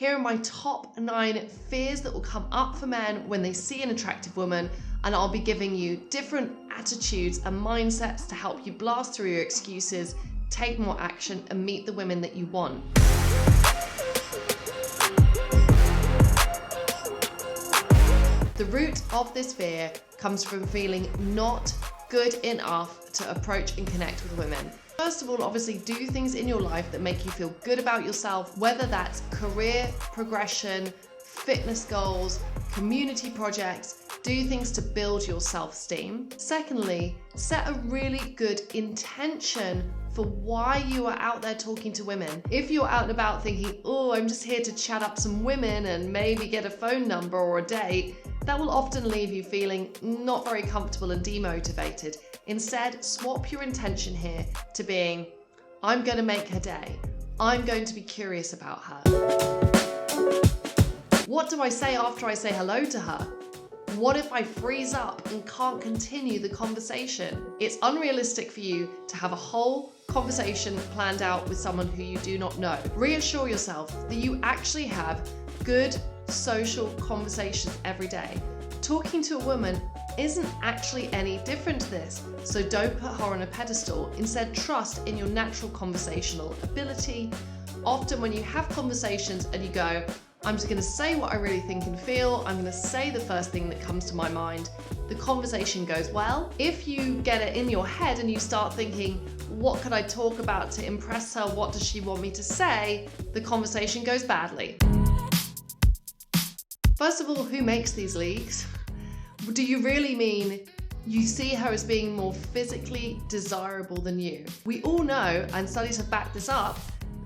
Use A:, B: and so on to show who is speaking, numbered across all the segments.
A: Here are my top 9 fears that will come up for men when they see an attractive woman, and I'll be giving you different attitudes and mindsets to help you blast through your excuses, take more action, and meet the women that you want. The root of this fear comes from feeling not good enough to approach and connect with women. First of all, obviously do things in your life that make you feel good about yourself, whether that's career progression, fitness goals, community projects. Do things to build your self-esteem. Secondly, set a really good intention for why you are out there talking to women. If you're out and about thinking, oh, I'm just here to chat up some women and maybe get a phone number or a date, that will often leave you feeling not very comfortable and demotivated. Instead, swap your intention here to being, I'm going to make her day. I'm going to be curious about her. What do I say after I say hello to her? What if I freeze up and can't continue the conversation? It's unrealistic for you to have a whole conversation planned out with someone who you do not know. Reassure yourself that you actually have good social conversations every day. Talking to a woman isn't actually any different to this, so don't put her on a pedestal. Instead, trust in your natural conversational ability. Often when you have conversations and you go, I'm just going to say what I really think and feel, I'm going to say the first thing that comes to my mind, the conversation goes well. If you get it in your head and you start thinking, what could I talk about to impress her? What does she want me to say? The conversation goes badly. First of all, who makes these leagues? Do you really mean you see her as being more physically desirable than you? We all know, and studies have backed this up,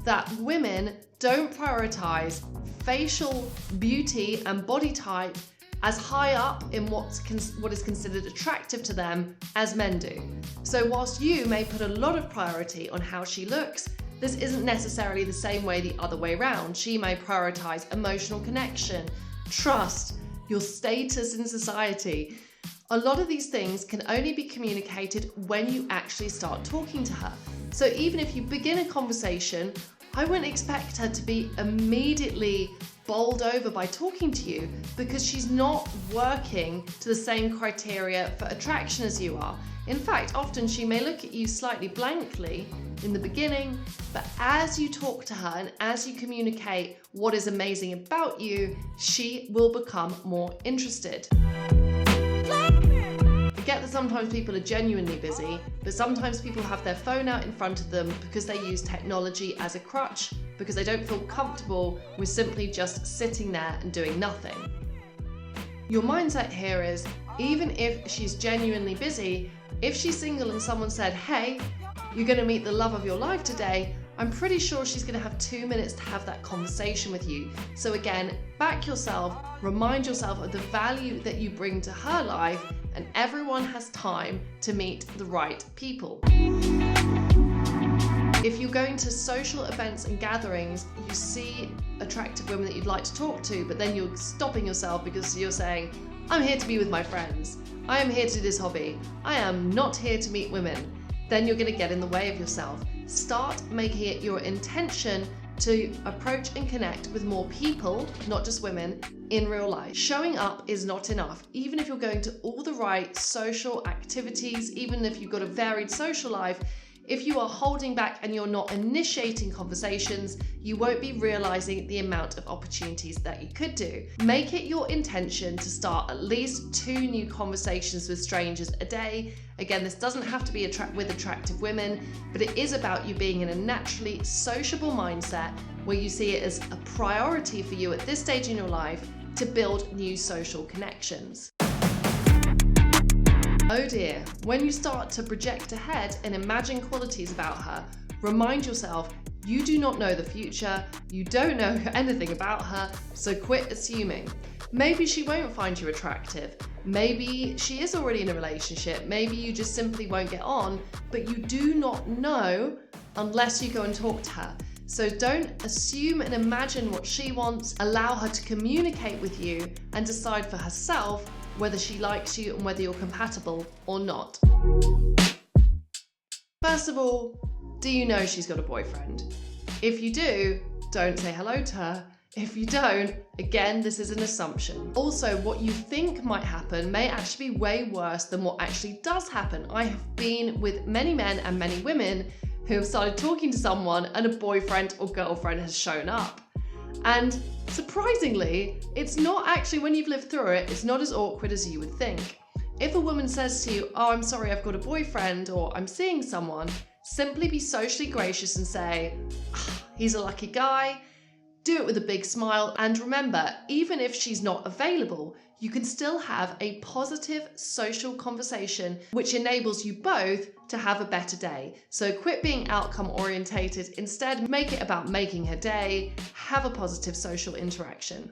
A: that women don't prioritize facial beauty and body type as high up in what is considered attractive to them as men do. So whilst you may put a lot of priority on how she looks, this isn't necessarily the same way the other way around. She may prioritize emotional connection, trust, your status in society. A lot of these things can only be communicated when you actually start talking to her. So even if you begin a conversation, I wouldn't expect her to be immediately bowled over by talking to you, because she's not working to the same criteria for attraction as you are. In fact, often she may look at you slightly blankly in the beginning, but as you talk to her and as you communicate what is amazing about you, she will become more interested. I get that sometimes people are genuinely busy, but sometimes people have their phone out in front of them because they use technology as a crutch, because they don't feel comfortable with simply just sitting there and doing nothing. Your mindset here is, even if she's genuinely busy, if she's single and someone said, hey, you're going to meet the love of your life today, I'm pretty sure she's going to have 2 minutes to have that conversation with you. So again, back yourself, remind yourself of the value that you bring to her life, and everyone has time to meet the right people. If you're going to social events and gatherings, you see attractive women that you'd like to talk to, but then you're stopping yourself because you're saying, I'm here to be with my friends. I am here to do this hobby. I am not here to meet women. Then you're going to get in the way of yourself. Start making it your intention to approach and connect with more people, not just women, in real life. Showing up is not enough. Even if you're going to all the right social activities, even if you've got a varied social life, if you are holding back and you're not initiating conversations, you won't be realizing the amount of opportunities that you could do. Make it your intention to start at least 2 new conversations with strangers a day. Again, this doesn't have to be with attractive women, but it is about you being in a naturally sociable mindset where you see it as a priority for you at this stage in your life to build new social connections. Oh dear, when you start to project ahead and imagine qualities about her, remind yourself you do not know the future, you don't know anything about her, so quit assuming. Maybe she won't find you attractive, maybe she is already in a relationship, maybe you just simply won't get on, but you do not know unless you go and talk to her. So don't assume and imagine what she wants, allow her to communicate with you and decide for herself whether she likes you and whether you're compatible or not. First of all, do you know she's got a boyfriend? If you do, don't say hello to her. If you don't, again, this is an assumption. Also, what you think might happen may actually be way worse than what actually does happen. I have been with many men and many women who have started talking to someone and a boyfriend or girlfriend has shown up. And surprisingly, it's not actually, when you've lived through it, it's not as awkward as you would think. If a woman says to you, "Oh, I'm sorry, I've got a boyfriend," or "I'm seeing someone," simply be socially gracious and say, "He's a lucky guy." Do it with a big smile, and remember, even if she's not available, you can still have a positive social conversation which enables you both to have a better day. So quit being outcome orientated, instead make it about making her day, have a positive social interaction.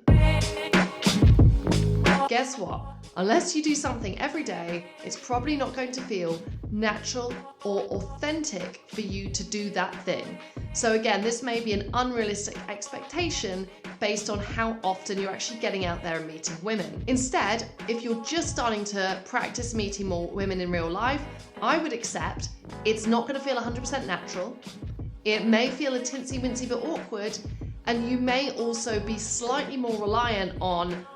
A: Guess what? Unless you do something every day, it's probably not going to feel natural or authentic for you to do that thing. So again, this may be an unrealistic expectation based on how often you're actually getting out there and meeting women. Instead, if you're just starting to practice meeting more women in real life, I would accept it's not going to feel 100% natural. It may feel a tinsy-wincy bit awkward, and you may also be slightly more reliant on,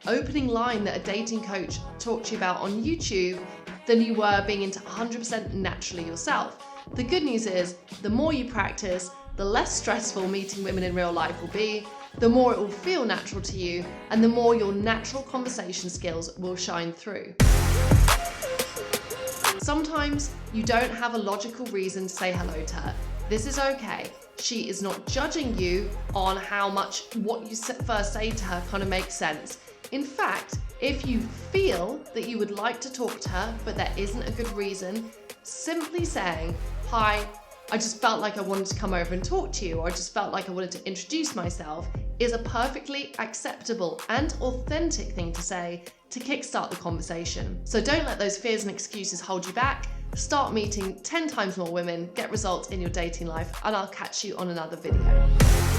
A: opening line that a dating coach talked to you about on YouTube than you were being into 100% naturally yourself. The good news is, the more you practice, the less stressful meeting women in real life will be, the more it will feel natural to you, and the more your natural conversation skills will shine through. Sometimes you don't have a logical reason to say hello to her. This is okay. She is not judging you on how much what you first say to her kind of makes sense. In fact, if you feel that you would like to talk to her, but there isn't a good reason, simply saying, "Hi, I just felt like I wanted to come over and talk to you," or "I just felt like I wanted to introduce myself," is a perfectly acceptable and authentic thing to say to kickstart the conversation. So don't let those fears and excuses hold you back. Start meeting 10 times more women, get results in your dating life, and I'll catch you on another video.